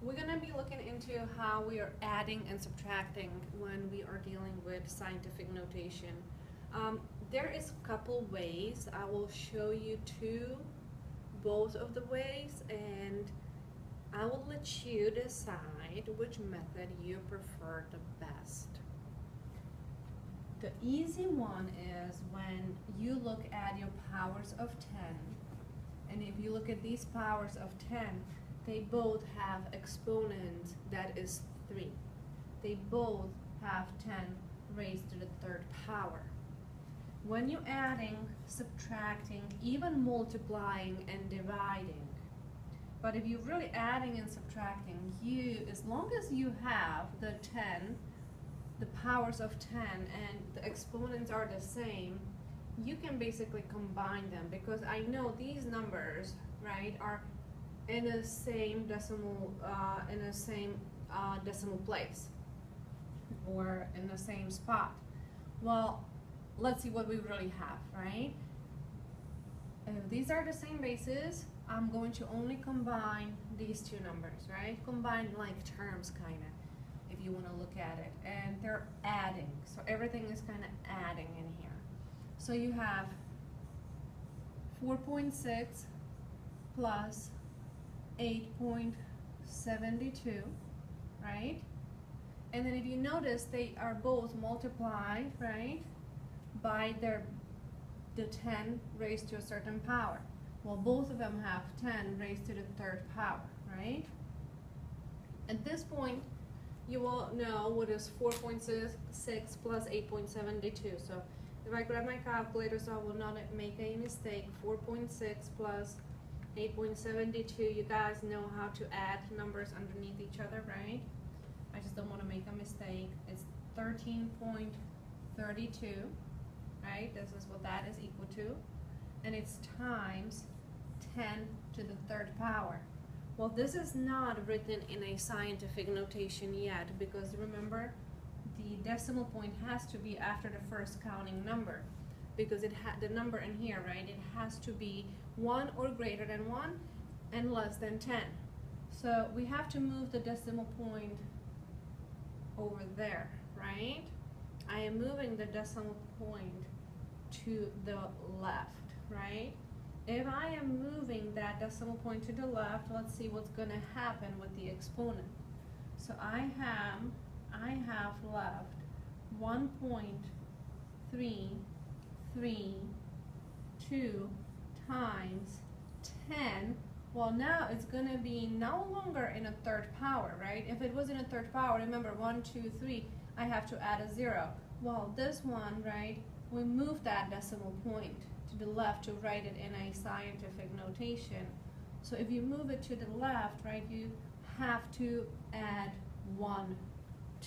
we're going to be looking into how we are adding and subtracting when we are dealing with scientific notation. There is a couple ways. I will show you both of the ways, and I will let you decide which method you prefer the best. The easy one is when you look at your powers of 10, and if you look at these powers of 10, they both have exponent that is 3. They both have 10 raised to the third power. When you're adding, subtracting, even multiplying and dividing, but if you're really adding and subtracting, as long as you have the 10, the powers of 10, and the exponents are the same, you can basically combine them, because I know these numbers, right, are in the same decimal place, or in the same spot. Well, let's see what we really have, right? If these are the same bases, I'm going to only combine these two numbers, right? Combine like terms, kind of, if you want to look at it. And they're adding, so everything is kind of adding in here. So you have 4.6 plus 8.72, right? And then if you notice, they are both multiplied, right, by the 10 raised to a certain power. Well, both of them have 10 raised to the third power, right? At this point, you will know what is 4.6 plus 8.72. So if I grab my calculator so I will not make a mistake, 4.6 plus 8.72, you guys know how to add numbers underneath each other, right? I just don't want to make a mistake. It's 13.32, right? This is what that is equal to. And it's times 10 to the third power. Well, this is not written in a scientific notation yet, because remember, the decimal point has to be after the first counting number, because the number in here, right, it has to be 1 or greater than 1 and less than 10. So we have to move the decimal point over there, right? I am moving the decimal point to the left, right? If I am moving that decimal point to the left, let's see what's going to happen with the exponent. So I have left 1.332 times 10. Well, now it's going to be no longer in a third power, right? If it was in a third power, remember 1, 2, 3, I have to add a 0. Well, this one, right, we move that decimal point to the left to write it in a scientific notation. So if you move it to the left, right, you have to add 1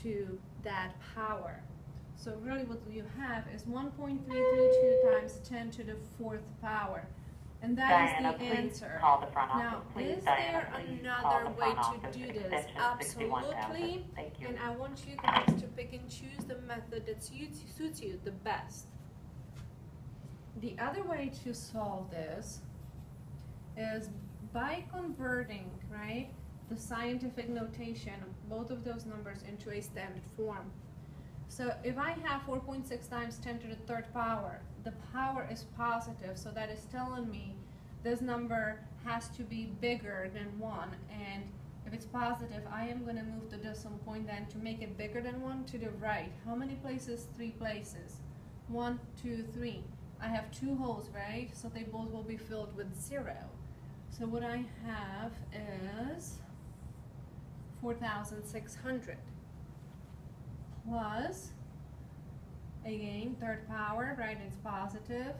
to that power. So really what you have is 1.332 times 10 to the 4th power. And that is the answer. Call the front office, now, please. is Diana, there please another call the way front office, to do this? extension 61,000. Absolutely. Thank you. And I want you guys to pick and choose the method that suits you the best. The other way to solve this is by converting, right, the scientific notation of both of those numbers into a standard form. So if I have 4.6 times 10 to the third power, the power is positive, so that is telling me this number has to be bigger than 1, and if it's positive, I am going to move the decimal point then to make it bigger than 1 to the right. How many places? 3 places. 1, 2, 3. I have 2 holes, right? So they both will be filled with 0. So what I have is 4,600 plus, again, third power, right, it's positive.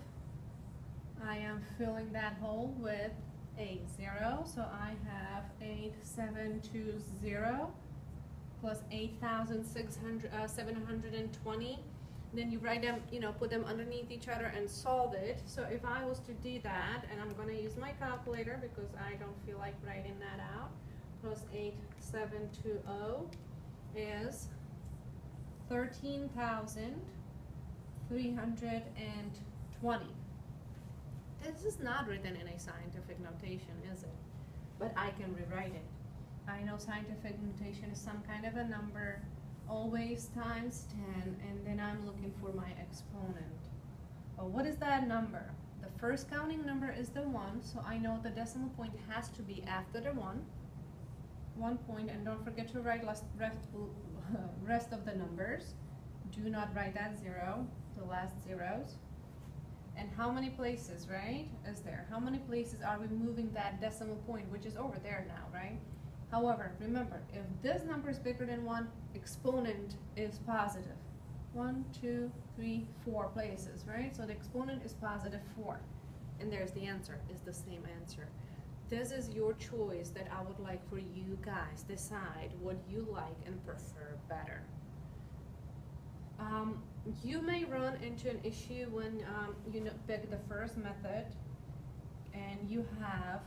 I am filling that hole with a 0, so I have 8,720 plus 8,720. Then you write them, put them underneath each other and solve it. So if I was to do that, and I'm going to use my calculator because I don't feel like writing that out, plus 8,720 is 13,320. This is not written in a scientific notation, is it? But I can rewrite it. I know scientific notation is some kind of a number, always times 10, and then I'm looking for my exponent. Well, what is that number? The first counting number is the 1, so I know the decimal point has to be after the 1. 1 point, and don't forget to write rest of the numbers. Do not write that 0, the last zeros. And how many places, right, is there? How many places are we moving that decimal point, which is over there now, right? However, remember, if this number is bigger than 1, exponent is positive. 1, 2, 3, 4 places, right? So the exponent is positive 4. And there's the answer, is the same answer. This is your choice that I would like for you guys. Decide what you like and prefer better. You may run into an issue when you pick the first method and you have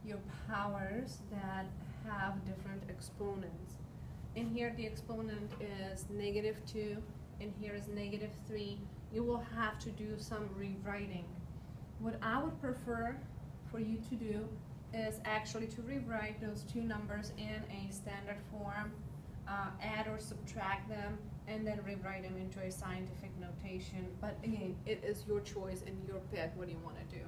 your powers that have different exponents. In here the exponent is -2, and here is -3. You will have to do some rewriting. What I would prefer for you to do is actually to rewrite those two numbers in a standard form, add or subtract them, and then rewrite them into a scientific notation. But again, it is your choice and your pick what you want to do.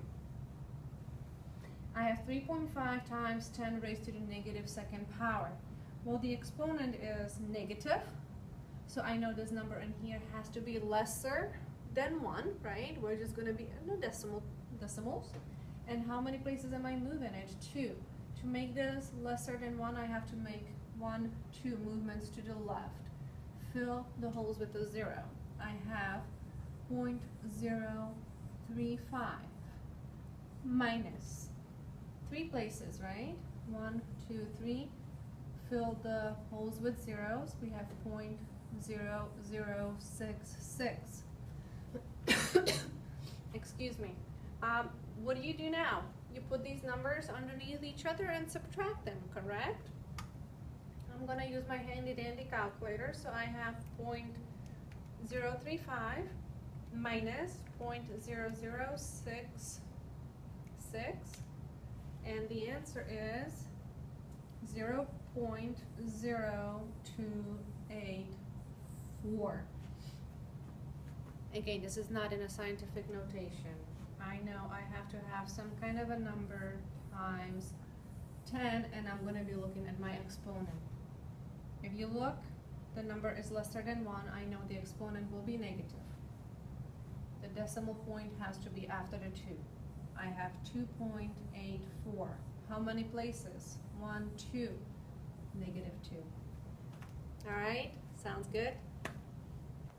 I have 3.5 times 10 raised to the -2nd power. Well, the exponent is negative, so I know this number in here has to be lesser than 1, right? We're just going to be in the decimals. And how many places am I moving it? 2. To make this lesser than 1, I have to make 1, 2 movements to the left. Fill the holes with a 0. I have 0.035 minus 3 places, right? 1, 2, 3. Fill the holes with zeros. We have 0.0066. Excuse me. What do you do now? You put these numbers underneath each other and subtract them, correct? I'm going to use my handy dandy calculator. So I have 0.035 minus 0.0066, and the answer is 0.0284. Again, this is not in a scientific notation. I know I have to have some kind of a number times 10, and I'm going to be looking at my exponent. If you look, the number is lesser than 1, I know the exponent will be negative. The decimal point has to be after the 2. I have 2.84. How many places? 1, 2, -2. All right, sounds good.